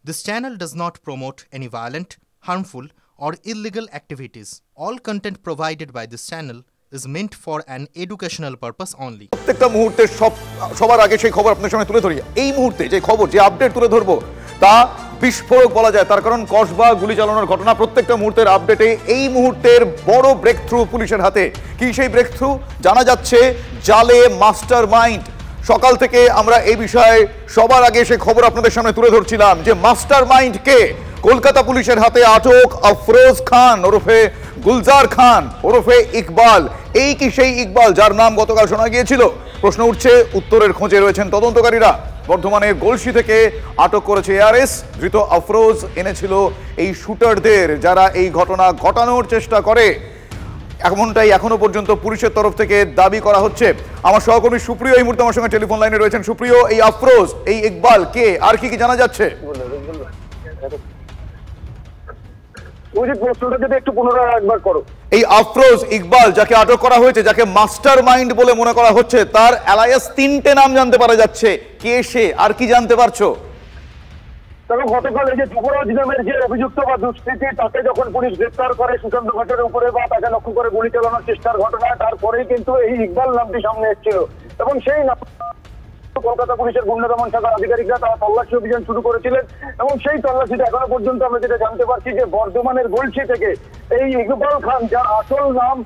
This channel does not promote any violent, harmful, or illegal activities. All content provided by this channel is meant for an educational purpose only. প্রত্যেকটা মুহূর্তে সবার আগে সেই খবর আপনাদের সামনে তুলে ধরি। এই মুহূর্তে যে খবর, যে আপডেট তুলে ধরবো তা বিস্ফোরক বলা যায়, তার কারণ কসবা গুলি চালানোর ঘটনা। প্রত্যেকটা মুহূর্তের আপডেটে এই মুহূর্তের বড় ব্রেক থ্রু পুলিশের হাতে। কি সেই ব্রেক থ্রু? জানা যাচ্ছে জালে মাস্টার মাইন্ড। সকাল থেকে আমরা এই বিষয়ে সবার আগে সে খবর আপনাদের সামনে তুলে ধরছিলাম যে মাস্টার মাইন্ড কে। কলকাতা পুলিশের হাতে আটক আফরোজ খান ওরফে গুলজার খান ওরফে ইকবাল। এই কি সেই ইকবাল যার নাম গতকাল শোনা গিয়েছিল? প্রশ্ন উঠছে, উত্তরের খোঁজে রয়েছেন তদন্তকারীরা। বর্ধমানের গলসি থেকে আটক করেছে এআরএস। ধৃত আফরোজ এনেছিল এই শুটারদের যারা এই ঘটনা ঘটানোর চেষ্টা করে। এমনটাই এখনো পর্যন্ত পুলিশের তরফ থেকে দাবি করা হচ্ছে। আমার সহকর্মী সুপ্রিয় এই মুহূর্তে আমার সঙ্গে টেলিফোন লাইনে রয়েছেন। সুপ্রিয়, এই আফরোজ, এই ইকবাল কে, আর কি কি জানা যাচ্ছে? এই আফরোজ ইকবাল যাকে আটক করা হয়েছে, যাকে মাস্টার মাইন্ড বলে মনে করা হচ্ছে, তার অ্যালায়াস তিনটে নাম জানতে পারা যাচ্ছে। কে সে, আর কি জানতে পারছো? তবে গতকাল এই যে যুবরাজ নামের যে অভিযুক্ত বা দুষ্কৃতী, তাকে যখন পুলিশ গ্রেফতার করে সুশান্ত ঘাটের উপরে বা তাকে লক্ষ্য করে গুলি চালানোর চেষ্টার ঘটনা, তারপরেই কিন্তু এই ইকবাল নামটি সামনে এসেছিল এবং সেই নাম কলকাতা পুলিশের গুন্ডা দমন শাখার আধিকারিকরা তারা তল্লাশি অভিযান শুরু করেছিলেন এবং সেই তল্লাশিতে এখনো পর্যন্ত আমরা যেটা জানতে পারছি যে বর্ধমানের গলসি থেকে এই ইকবাল খান, যার আসল নাম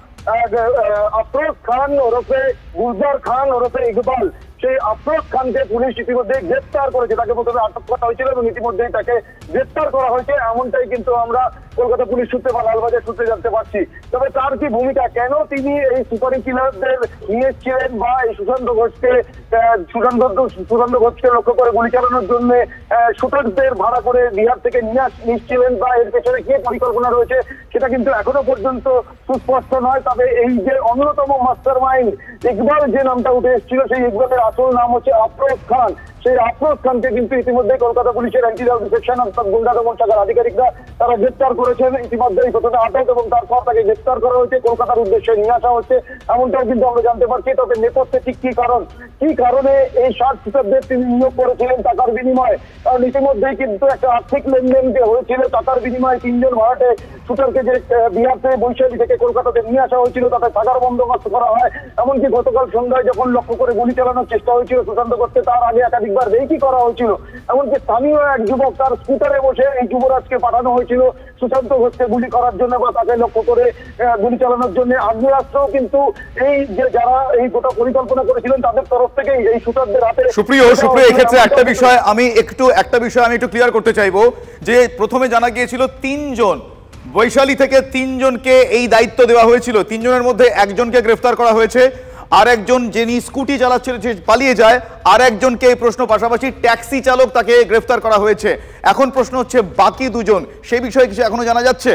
আফরোজ খান ওরফে গুলজার খান ওরফে ইকবাল, সেই আফরোজ খানকে পুলিশ ইতিমধ্যে গ্রেফতার করেছে। তাকে প্রথমে আটক করা হয়েছিল এবং ইতিমধ্যেই তাকে গ্রেফতার করা হয়েছে, এমনটাই কিন্তু আমরা কলকাতা পুলিশ সূত্রে বা লালবাজার সূত্রে জানতে পারছি। তবে তার কি ভূমিকা, কেন তিনি এই সুপারিং কিলারদের নিয়ে এসেছিলেন বা এই সুশান্ত ঘোষকে লক্ষ্য করে গুলি চালানোর জন্য শুটারদের ভাড়া করে বিহার থেকে নিয়ে নিচ্ছিলেন বা এর পেছনে কি পরিকল্পনা রয়েছে, সেটা কিন্তু এখনো পর্যন্ত সুস্পষ্ট নয়। তবে এই যে অন্যতম মাস্টার মাইন্ড ইকবাল, যে নামটা উঠে এসেছিল, সেই ইকবালের আসল নাম হচ্ছে আফরোজ খান। সেই আফরোজ খানকে কিন্তু ইতিমধ্যে কলকাতা পুলিশের অ্যান্টি রাউডি সেকশন অর্থাৎ গুন্ডা দমন শাখার আধিকারিকরা তারা গ্রেফতার করেছেন। ইতিমধ্যেই প্রথমে আটক এবং তারপর তাকে গ্রেফতার করা হয়েছে, কলকাতার উদ্দেশ্যে নিয়ে আসা হচ্ছে, এমনটাও কিন্তু আমরা জানতে পারছি। তবে নেপথ্যে ঠিক কি কারণে এই 60 শুটারদের তিনি নিয়োগ করেছিলেন টাকার বিনিময়ে, কারণ ইতিমধ্যেই কিন্তু একটা আর্থিক লেনদেন যে হয়েছিল টাকার বিনিময়ে। 3 জন ভাড়াটে শুটারকে যে বিহার থেকে বৈশালী থেকে কলকাতাতে নিয়ে আসা হয়েছিল, তাতে থাকার বন্দোবস্ত করা হয়। এমনকি গতকাল সন্ধ্যায় যখন লক্ষ্য করে গুলি চালানোর চেষ্টা হয়েছিল সুশান্ত ঘোষকে, তার আগে একাধিকবার রেকি করা হয়েছিল। এমনকি স্থানীয় এক যুবক তার স্কুটারে বসে এই যুবরাজকে পাঠানো হয়েছিল সুশান্ত ঘোষকে গুলি করার জন্য বা তাকে লক্ষ্য করে গুলি চালানোর জন্য। আগ্নেয়াস্ত্রও কিন্তু এই যে যারা এই গোটা পরিকল্পনা করেছিলেন তাদের তরফ থেকেই এই শুটারদের হাতে। সুপ্রিয়, এক্ষেত্রে একটা বিষয় আমি একটু ক্লিয়ার করতে চাইবো যে প্রথমে জানা গিয়েছিল 3 জন বৈশালী থেকে 3 জনকে এই দায়িত্ব দেওয়া হয়েছিল। 3 জনের মধ্যে একজনকে গ্রেফতার করা হয়েছে, আর একজন যিনি স্কুটি চালাচ্ছিল সে পালিয়ে যায়, আর একজনকে এই প্রশ্ন, পাশাপাশি ট্যাক্সি চালক তাকে গ্রেফতার করা হয়েছে। এখন প্রশ্ন হচ্ছে বাকি 2 জন, সেই বিষয়ে কিছু এখনো জানা যাচ্ছে?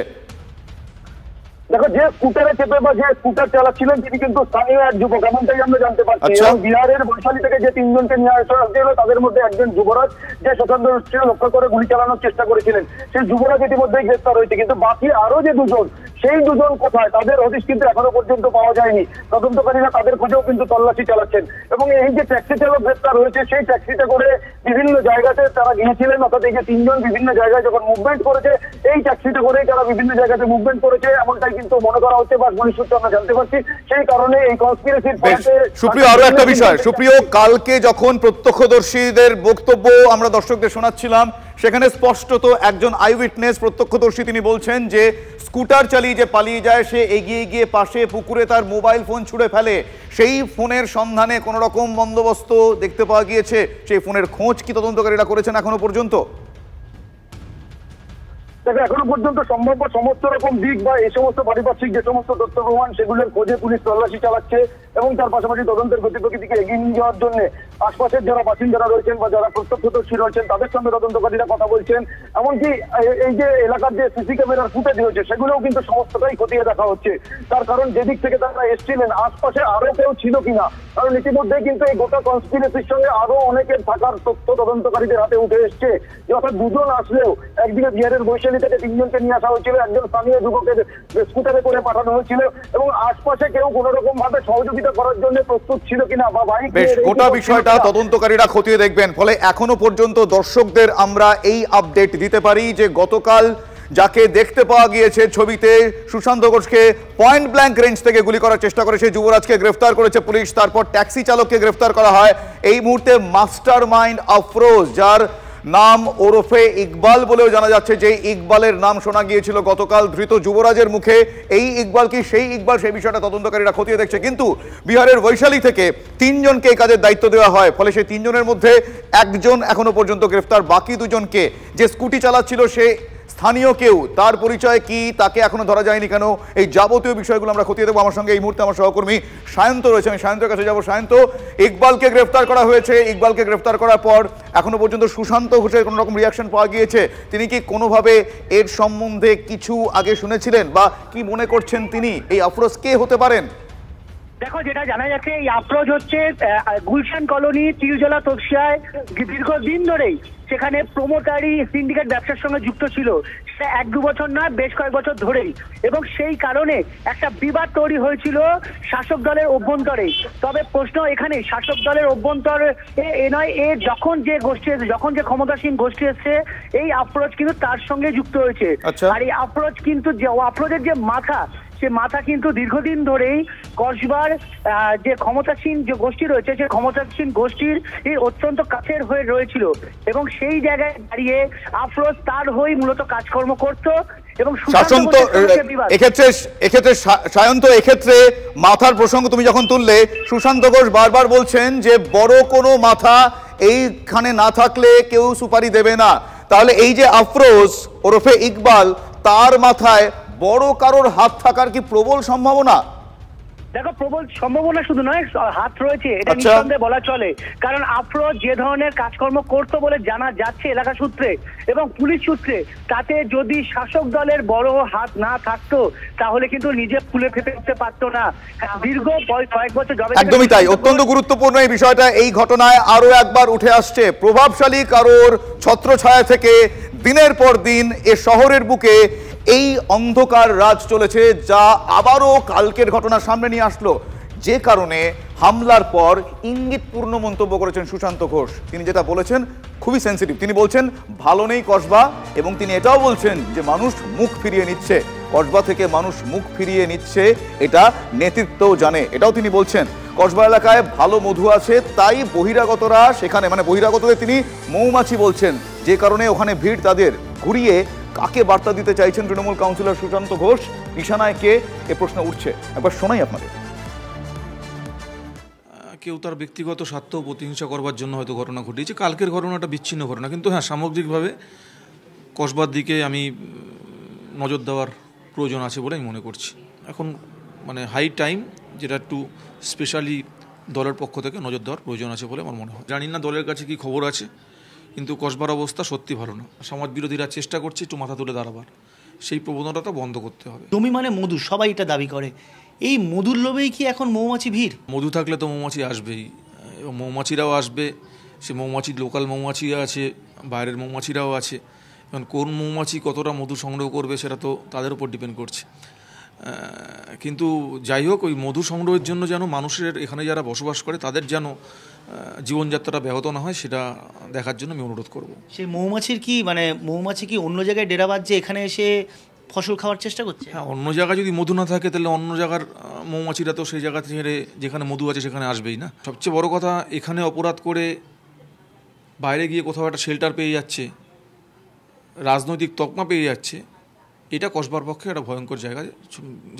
দেখো, যে স্কুটারে চেপে বা যে স্কুটার চালাচ্ছিলেন তিনি কিন্তু স্থানীয় এক যুবক, এমনটাই আমরা জানতে পারছি। এবং বিহারের বৈশালী থেকে যে 3 জনকে নিয়ে আসা হয়েছিল তাদের মধ্যে একজন যুবরাজ, যে স্বতন্ত্র লক্ষ্য করে গুলি চালানোর চেষ্টা করেছিলেন, সেই যুবরাজ ইতিমধ্যেই গ্রেফতার হয়েছে। কিন্তু বাকি আরো যে 2 জন, সেই 2 জন কোথায়, তাদের হদিশ কিন্তু এখনো পর্যন্ত পাওয়া যায়নি। তদন্তকারীরা তাদের খোঁজেও কিন্তু তল্লাশি চালাচ্ছেন। এবং এই যে ট্যাক্সি চালক গ্রেফতার হয়েছে, সেই ট্যাক্সিতে করে বিভিন্ন জায়গাতে তারা গিয়েছিলেন, অর্থাৎ এই যে 3 জন বিভিন্ন জায়গায় যখন মুভমেন্ট করেছে, এই ট্যাক্সিতে করেই তারা বিভিন্ন জায়গাতে মুভমেন্ট করেছে, এমনটাই কিন্তু মনে করা হচ্ছে বা পুলিশ সূত্রে আমরা জানতে পারছি। সেই কারণে এই কনস্পিরেসির ফলে সুপ্রিয়, আরো একটা বিষয় সুপ্রিয়, কালকে যখন প্রত্যক্ষদর্শীদের বক্তব্য আমরা দর্শকদের শোনাচ্ছিলাম, সেখানে স্পষ্টত একজন আই উইটনেস প্রত্যক্ষদর্শী তিনি বলছেন যে স্কুটার চালিয়ে যে পালিয়ে যায় সে এগিয়ে গিয়ে পাশে পুকুরে তার মোবাইল ফোন ছুঁড়ে ফেলে। সেই ফোনের সন্ধানে কোন রকম বন্দোবস্ত দেখতে পাওয়া গিয়েছে? সেই ফোনের খোঁজ কি তদন্তকারীরা করেছেন এখনো পর্যন্ত? তবে এখনো পর্যন্ত সম্ভাব্য সমস্ত রকম দিক বা এই সমস্ত পারিপার্শ্বিক যে সমস্ত তথ্য প্রমাণ, সেগুলোর খোঁজে পুলিশ তল্লাশি চালাচ্ছে এবং তার পাশাপাশি তদন্তের গতিপ্রকৃতিকে এগিয়ে নিয়ে যাওয়ার জন্য আশপাশের যারা বাসিন্দারা রয়েছেন বা যারা প্রত্যক্ষদর্শী রয়েছেন তাদের সঙ্গে তদন্তকারীরা কথা বলছেন। এমনকি এই যে এলাকার যে সিসি ক্যামেরার ফুটেজ হয়েছে সেগুলোও কিন্তু সমস্তটাই খতিয়ে দেখা হচ্ছে। তার কারণ যেদিক থেকে তারা এসেছিলেন আশপাশে আরো কেউ ছিল কিনা, কারণ ইতিমধ্যেই কিন্তু এই গোটা কনস্পিরেসির সঙ্গে আরো অনেকের থাকার তথ্য তদন্তকারীদের হাতে উঠে এসছে। যে অর্থাৎ 2 জন আসলেও একদিকে বিহারের বৈশালী থেকে 3 জনকে নিয়ে আসা হয়েছিল, একজন স্থানীয় যুবকের স্কুটারে করে পাঠানো হয়েছিল এবং আশপাশে কেউ কোন রকম ভাবে সহযোগিতা গ্রেফতার করার জন্য প্রস্তুত ছিল কিনা বা বাইক বেশ, গোটা বিষয়টা তদন্তকারীরা খতিয়ে দেখবেন। ফলে এখনো পর্যন্ত দর্শকদের আমরা এই আপডেট দিতে পারি যে গতকাল যাকে দেখতে পাওয়া গিয়েছে ছবিতে, সুশান্ত ঘোষকে পয়েন্ট ব্ল্যাঙ্ক রেঞ্জ থেকে গুলি করার চেষ্টা করেছে যুবরাজকে গ্রেফতার করেছে পুলিশ, তারপর ট্যাক্সি চালককে গ্রেফতার করা হয়। এই মুহূর্তে মাস্টার মাইন্ড আফরোজ, যার নাম ওরফে ইকবাল বলেও জানা যাচ্ছে, যে ইকবালের নাম শোনা গিয়েছিল গতকাল ধৃত যুবরাজের মুখে, এই ইকবাল কি সেই ইকবাল, সেই বিষয়টা তদন্তকারীরা খতিয়ে দেখছে। কিন্তু বিহারের বৈশালী থেকে 3 জনকে এই কাজের দায়িত্ব দেওয়া হয়, ফলে সেই 3 জনের মধ্যে একজন এখনো পর্যন্ত গ্রেফতার, বাকি 2 জনকে, যে স্কুটি চালাচ্ছিল সে স্থানীয় কেউ, তার পরিচয় কি, তাকে এখনো ধরা যায়নি কেন, এই যাবতীয় বিষয়গুলো আমরা খতিয়ে দেবো। আমার সঙ্গে এই মুহূর্তে আমার সহকর্মী সায়ন্ত রয়েছে, আমি সায়ন্তের কাছে যাবো। সায়ন্ত, ইকবালকে গ্রেফতার করা হয়েছে, ইকবালকে গ্রেফতার করার পর এখনো পর্যন্ত সুশান্ত ঘোষের কোনো রকম রিয়াকশন পাওয়া গিয়েছে? তিনি কি কোনোভাবে এর সম্বন্ধে কিছু আগে শুনেছিলেন, বা কি মনে করছেন তিনি এই আফরোজ কে হতে পারেন? দেখো, যেটা জানা যাচ্ছে এই আফরোজ হচ্ছে গুলশান কলোনি তিরজলা তপসিয়ায় দীর্ঘদিন ধরেই সেখানে প্রমোটারি সিন্ডিকেট ব্যবসার সঙ্গে যুক্ত ছিল, সেটা 1-2 বছর নয়, বেশ কয়েক বছর ধরেই। এবং সেই কারণে একটা বিবাদ তৈরি হয়েছিল শাসক দলের অভ্যন্তরে। তবে প্রশ্ন এখানে, শাসক দলের অভ্যন্তরে এ নয়, এ যখন যে গোষ্ঠী এসেছে, যখন যে ক্ষমতাসীন গোষ্ঠী এসছে, এই আফরোজ কিন্তু তার সঙ্গে যুক্ত হয়েছে। আর এই আফরোজ কিন্তু আফরোজের যে মাথা, সে মাথা কিন্তু দীর্ঘদিন ধরেই কসবার যে ক্ষমতাসীন যে গোষ্ঠী রয়েছে, সে ক্ষমতাসীন গোষ্ঠীর অত্যন্ত কাছের হয়ে রয়েছিল। এবং সেই জায়গায় দাঁড়িয়ে আফরোজ তার হয়ে মূলত কাজকর্ম করত। এবং এক্ষেত্রে সায়ন্ত, এক্ষেত্রে মাথার প্রসঙ্গ তুমি যখন তুললে, সুশান্ত ঘোষ বারবার বলছেন যে বড় কোনো মাথা এইখানে না থাকলে কেউ সুপারি দেবে না। তাহলে এই যে আফরোজ ওরফে ইকবাল, তার মাথায় বড় কারোর হাত থাকার কি প্রবল সম্ভাবনা? দেখো, প্রবল সম্ভাবনা শুধু নয়, হাত রয়েছে, এটা নিঃসন্দেহে বলা চলে। কারণ আফরোজ যে ধরনের কাজকর্ম করতো বলে জানা যাচ্ছে এলাকা সূত্রে এবং পুলিশ সূত্রে, তাতে যদি শাসক দলের বড় হাত না থাকতো তাহলে কিন্তু নিজে ফুলে ফেপে উঠতে পারতো না। দীর্ঘ কয়েক বছর। একদমই তাই, অত্যন্ত গুরুত্বপূর্ণ এই বিষয়টা। এই ঘটনায় আরো একবার উঠে আসছে প্রভাবশালী কারোর ছত্রছায়া থেকে দিনের পর দিন এ শহরের বুকে এই অন্ধকার রাজ চলেছে, যা আবারও কালকের ঘটনা সামনে নিয়ে আসলো, যে কারণে হামলার পর ইঙ্গিতপূর্ণ মন্তব্য করেছেন সুশান্ত ঘোষ। তিনি যেটা বলেছেন খুবই সেন্সিটিভ। তিনি বলছেন ভালো নেই কসবা, এবং তিনি এটাও বলছেন যে মানুষ মুখ ফিরিয়ে নিচ্ছে, কসবা থেকে মানুষ মুখ ফিরিয়ে নিচ্ছে, এটা নেতৃত্বও জানে, এটাও তিনি বলছেন। কসবা এলাকায় ভালো মধু আছে, তাই বহিরাগতরা সেখানে, মানে বহিরাগতদের তিনি মৌমাছি বলছেন, যে কারণে ওখানে ভিড় তাদের। ঘুরিয়ে কাকে বার্তা দিতে চাইছেন তৃণমূল কাউন্সিলর সুশান্ত ঘোষ, নিশানায় কে, এ প্রশ্ন উঠছে। একবার শোনাই আপনাদের। কেউ তার ব্যক্তিগত স্বার্থ প্রতিহিংসা করবার জন্য হয়তো ঘটনা ঘটিয়েছে। কালকের ঘটনাটা বিচ্ছিন্ন ঘটনা, কিন্তু হ্যাঁ, সামগ্রিকভাবে কসবার দিকে আমি নজর দেওয়ার প্রয়োজন আছে বলে আমি মনে করছি। এখন মানে হাই টাইম, যেটা একটু স্পেশালি দলের পক্ষ থেকে নজর দেওয়ার প্রয়োজন আছে বলে আমার মনে হয়। জানি না দলের কাছে কি খবর আছে, কিন্তু কসবার অবস্থা সত্যি ভালো না। সমাজ বিরোধীরা চেষ্টা করছে একটু মাথা তুলে দাঁড়াবার, সেই প্রবণতাটা বন্ধ করতে হবে। জমি মানে মধু, সবাই এটা দাবি করে। এই মধুর লোভেই কি এখন মৌমাছি ভিড়? মধু থাকলে তো মৌমাছি আসবেই, এবং মৌমাছিরাও আসবে। সে মৌমাছি, লোকাল মৌমাছি আছে, বাইরের মৌমাছিরাও আছে। এখন কোন মৌমাছি কতটা মধু সংগ্রহ করবে সেটা তো তাদের উপর ডিপেন্ড করছে। কিন্তু যাই হোক, ওই মধু সংগ্রহের জন্য যেন মানুষের এখানে যারা বসবাস করে তাদের যেন জীবনযাত্রাটা ব্যাহত না হয়, সেটা দেখার জন্য আমি অনুরোধ করব। সেই মৌমাছির কি, মানে মৌমাছি কি অন্য জায়গায় ডেরা বাঁধছে, এখানে এসে ফসল খাওয়ার চেষ্টা করছে? হ্যাঁ, অন্য জায়গায় যদি মধু না থাকে তাহলে অন্য জায়গার মৌমাছিরা তো সেই জায়গা ছেড়ে যেখানে মধু আছে সেখানে আসবেই না। সবচেয়ে বড় কথা, এখানে অপরাধ করে বাইরে গিয়ে কোথাও একটা শেল্টার পেয়ে যাচ্ছে, রাজনৈতিক তকমা পেয়ে যাচ্ছে, এটা কসবার পক্ষে একটা ভয়ঙ্কর জায়গায়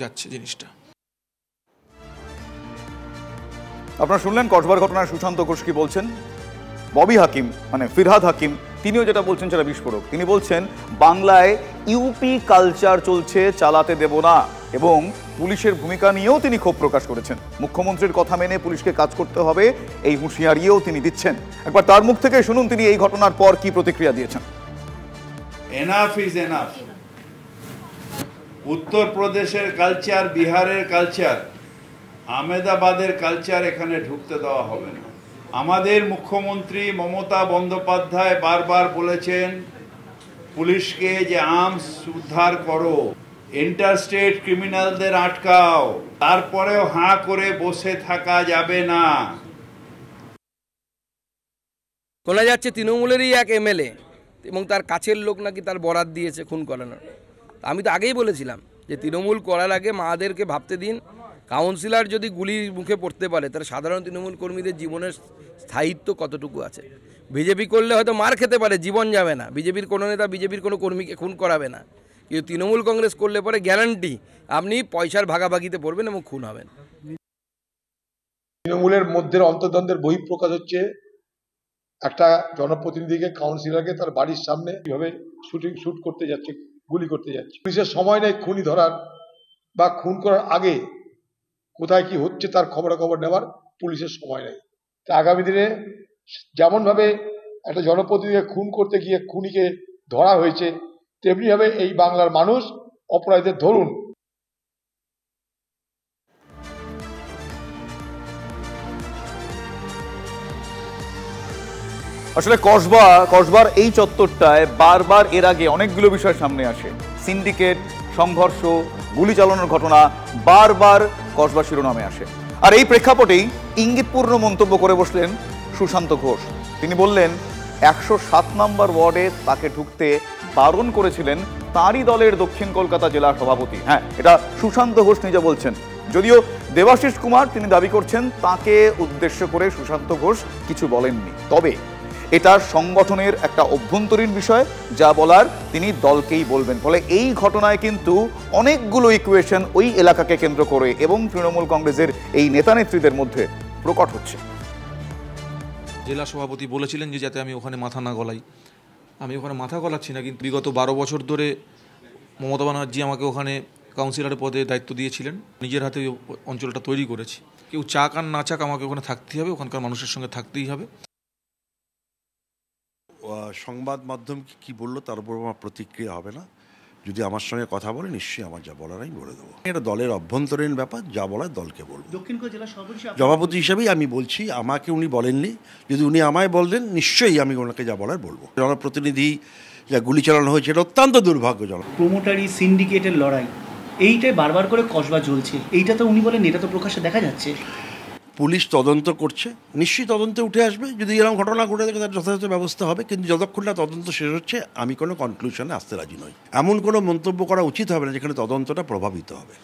যাচ্ছে জিনিসটা। আপনারা শুনলেন কসবার ঘটনায় সুশান্ত ঘোষ কি বলছেন। ববি হাকিম, মানে ফিরহাদ হাকিম, তিনিও যেটা বলছেন সেটা বিস্ফোরক। তিনি বলছেন বাংলায় ইউপি কালচার চলছে, চালাতে দেব না, এবং পুলিশের ভূমিকা নিয়েও তিনি ক্ষোভ প্রকাশ করেছেন। মুখ্যমন্ত্রীর কথা মেনে পুলিশকে কাজ করতে হবে, এই হুঁশিয়ারিও তিনি দিচ্ছেন। একবার তার মুখ থেকে শুনুন তিনি এই ঘটনার পর কি প্রতিক্রিয়া দিয়েছেন। Enough is enough. উত্তরপ্রদেশের কালচার, বিহারের কালচার, আহমেদাবাদের কালচার এখানে ঢুকতে দেওয়া হবে না। আমাদের মুখ্যমন্ত্রী মমতা বন্দ্যোপাধ্যায় বারবার বলেছেন পুলিশকে যে আর্মস উদ্ধার করো, ইন্টারস্টেট ক্রিমিনালদের আটকাও, তারপরেও হাঁ করে বসে থাকা যাবে না। শোনা যাচ্ছে তৃণমূলেরই এক এমএলএ এবং তার কাছের লোক নাকি তার বরাত দিয়েছে খুন করানোর। আমি তো আগেই বলেছিলাম যে তৃণমূল করার আগে মাদেরকে ভাবতে দিন, কাউন্সিলর যদি গুলির মুখে পড়তে পারে তাহলে সাধারণ তৃণমূল কর্মীদের জীবনের স্থায়িত্ব কতটুকু আছে। বিজেপি করলে হয়তো মার খেতে পারে, জীবন যাবে না, বিজেপির কোনো নেতা বিজেপির কোনো কর্মীকে খুন করাবে না, কিন্তু তৃণমূল কংগ্রেস করলে পরে গ্যারান্টি আপনি পয়সার ভাগাভাগিতে পড়বেন এবং খুন হবেন। তৃণমূলের মধ্যে অন্তর্দ্বন্দ্বের বহিঃপ্রকাশ হচ্ছে। একটা জনপ্রতিনিধিকে, কাউন্সিলরকে তার বাড়ির সামনে কিভাবে শুট করতে যাচ্ছে, গুলি করতে যাচ্ছে। পুলিশের সময় নেই খুনি ধরার বা খুন করার আগে কোথায় কি হচ্ছে তার খবরাখবর নেওয়ার পুলিশের সময় নেই। তা আগামী দিনে যেমনভাবে একটা জনপ্রতিনিধিকে খুন করতে গিয়ে খুনিকে ধরা হয়েছে, তেমনিভাবে এই বাংলার মানুষ অপরাধীদের ধরুন। আসলে কসবার এই চত্বরটায় বারবার এর আগে অনেকগুলো বিষয় সামনে আসে। সিন্ডিকেট, সংঘর্ষ, গুলি চালানোর ঘটনা বারবার কসবা শিরোনামে আসে। আর এই প্রেক্ষাপটেই ইঙ্গিতপূর্ণ মন্তব্য করে বসলেন সুশান্ত ঘোষ। তিনি বললেন 107 নম্বর ওয়ার্ডে তাকে ঢুকতে বারণ করেছিলেন তাঁরই দলের দক্ষিণ কলকাতা জেলা সভাপতি। হ্যাঁ, এটা সুশান্ত ঘোষ নিজে বলছেন। যদিও দেবাশিস কুমার তিনি দাবি করছেন তাকে উদ্দেশ্য করে সুশান্ত ঘোষ কিছু বলেননি, তবে এটা সংগঠনের একটা অভ্যন্তরীণ বিষয়, যা বলার তিনি দলকেই বলবেন। ফলে এই ঘটনায় কিন্তু অনেকগুলো ইকুয়েশন ওই এলাকাকে কেন্দ্র করে এবং তৃণমূল কংগ্রেসের এই নেতা নেত্রীদের মধ্যে প্রকট হচ্ছে। জেলা সভাপতি বলেছিলেন যে যাতে আমি ওখানে মাথা না গলাই, আমি ওখানে মাথা গলাচ্ছি না, কিন্তু বিগত 12 বছর ধরে মমতা ব্যানার্জি আমাকে ওখানে কাউন্সিলরের পদে দায়িত্ব দিয়েছিলেন। নিজের হাতে অঞ্চলটা তৈরি করেছি। কেউ চাক আর না চাক আমাকে ওখানে থাকতেই হবে, ওখানকার মানুষের সঙ্গে থাকতেই হবে। সংবাদ মাধ্যম কি বললো তার উপর আমার প্রতিক্রিয়া হবে না। যদি আমার সঙ্গে কথা বলে নিশ্চয়ই আমার যা বলার আমি বলে দেবো। এটা দলের অভ্যন্তরীণ ব্যাপার, যা বলার দলকে বলবো। সভাপতি হিসাবেই আমি বলছি, আমাকে উনি বলেননি। যদি উনি আমায় বললেন নিশ্চয়ই আমি ওনাকে যা বলার বলবো। জনপ্রতিনিধি যা গুলি চালানো হয়েছে এটা অত্যন্ত দুর্ভাগ্যজনক। প্রমোটারি সিন্ডিকেটের লড়াই, এইটাই বারবার করে কসবা জ্বলছে। এইটা তো উনি বলেন, এটা তো প্রকাশ্যে দেখা যাচ্ছে। পুলিশ তদন্ত করছে, নিশ্চয়ই তদন্তে উঠে আসবে। যদি এরকম ঘটনা ঘটে থাকে তার যথাযথ ব্যবস্থা হবে, কিন্তু যতক্ষণ না তদন্ত শেষ হচ্ছে আমি কোনো কনক্লুশনে আসতে রাজি নই। এমন কোনো মন্তব্য করা উচিত হবে না যেখানে তদন্তটা প্রভাবিত হবে।